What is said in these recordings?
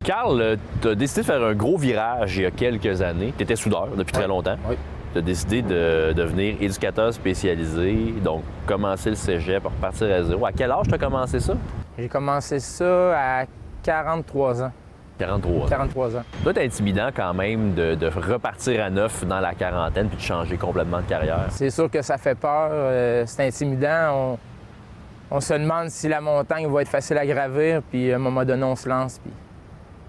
Carl, tu as décidé de faire un gros virage il y a quelques années. Tu étais soudeur depuis très longtemps. Oui. Tu as décidé de devenir éducateur spécialisé, donc commencer le cégep, repartir à zéro. À quel âge tu as commencé ça? J'ai commencé ça à 43 ans. 43 ans. 43 ans. Toi, t'es intimidant quand même de repartir à neuf dans la quarantaine puis de changer complètement de carrière. C'est sûr que ça fait peur, c'est intimidant. On se demande si la montagne va être facile à gravir, puis à un moment donné, on se lance. Puis...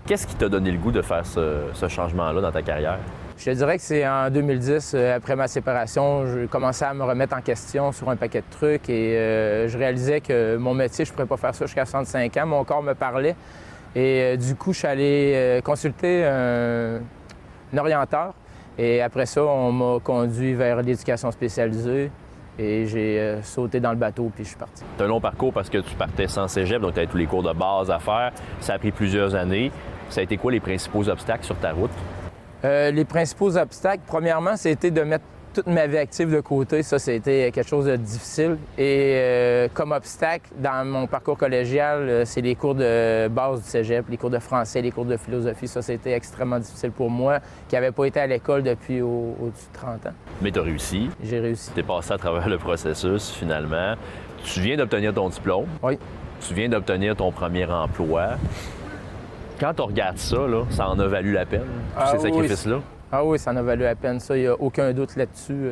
Qu'est-ce qui t'a donné le goût de faire ce changement-là dans ta carrière? Je te dirais que c'est en 2010, après ma séparation, je commençais à me remettre en question sur un paquet de trucs et je réalisais que mon métier, je ne pourrais pas faire ça jusqu'à 65 ans. Mon corps me parlait et du coup, je suis allé consulter un orienteur et après ça, on m'a conduit vers l'éducation spécialisée et j'ai sauté dans le bateau puis je suis parti. C'est un long parcours parce que tu partais sans cégep, donc tu avais tous les cours de base à faire. Ça a pris plusieurs années. Ça a été quoi les principaux obstacles sur ta route? Les principaux obstacles, premièrement, c'était de mettre toute ma vie active de côté. Ça, c'était quelque chose de difficile. Et comme obstacle, dans mon parcours collégial, c'est les cours de base du cégep, les cours de français, les cours de philosophie. Ça, c'était extrêmement difficile pour moi, qui n'avais pas été à l'école depuis au-dessus de 30 ans. Mais tu as réussi. J'ai réussi. Tu es passé à travers le processus, finalement. Tu viens d'obtenir ton diplôme. Oui. Tu viens d'obtenir ton premier emploi. Quand on regarde ça, là, ça en a valu la peine, tous ces sacrifices-là? Ah oui, ça en a valu la peine. Ça, il n'y a aucun doute là-dessus.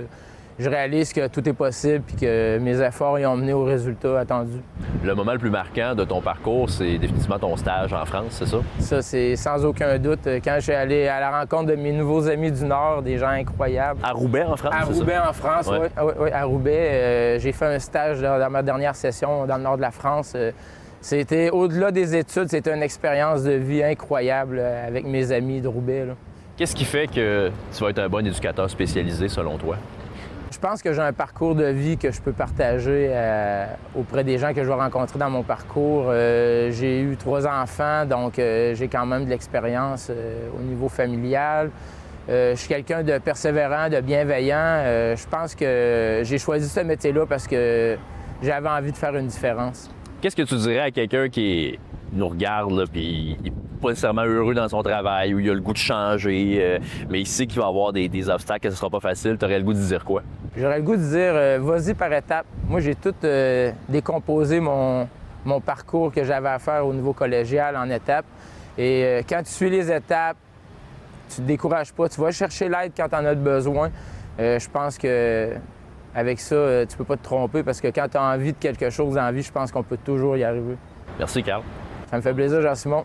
Je réalise que tout est possible et que mes efforts y ont mené au résultat attendu. Le moment le plus marquant de ton parcours, c'est définitivement ton stage en France, c'est ça? Ça, c'est sans aucun doute. Quand je suis allé à la rencontre de mes nouveaux amis du Nord, des gens incroyables. À Roubaix, en France, À c'est Roubaix, ça? en France, Ouais. oui. Oui, à Roubaix. J'ai fait un stage dans ma dernière session dans le nord de la France. C'était au-delà des études, c'était une expérience de vie incroyable avec mes amis de Roubaix. Là. Qu'est-ce qui fait que tu vas être un bon éducateur spécialisé, selon toi? Je pense que j'ai un parcours de vie que je peux partager auprès des gens que je vais rencontrer dans mon parcours. J'ai eu 3 enfants, donc j'ai quand même de l'expérience au niveau familial. Je suis quelqu'un de persévérant, de bienveillant. Je pense que j'ai choisi ce métier-là parce que j'avais envie de faire une différence. Qu'est-ce que tu dirais à quelqu'un qui nous regarde, là, puis il n'est pas nécessairement heureux dans son travail, ou il a le goût de changer, mais il sait qu'il va avoir des obstacles, que ce ne sera pas facile, tu aurais le goût de dire quoi? J'aurais le goût de dire, vas-y par étapes. Moi, j'ai tout décomposé mon parcours que j'avais à faire au niveau collégial en étapes. Et quand tu suis les étapes, tu ne te décourages pas, tu vas chercher l'aide quand tu en as besoin. Je pense que avec ça, tu peux pas te tromper parce que quand tu as envie de quelque chose dans la vie, je pense qu'on peut toujours y arriver. Merci, Carl. Ça me fait plaisir, Jean-Simon.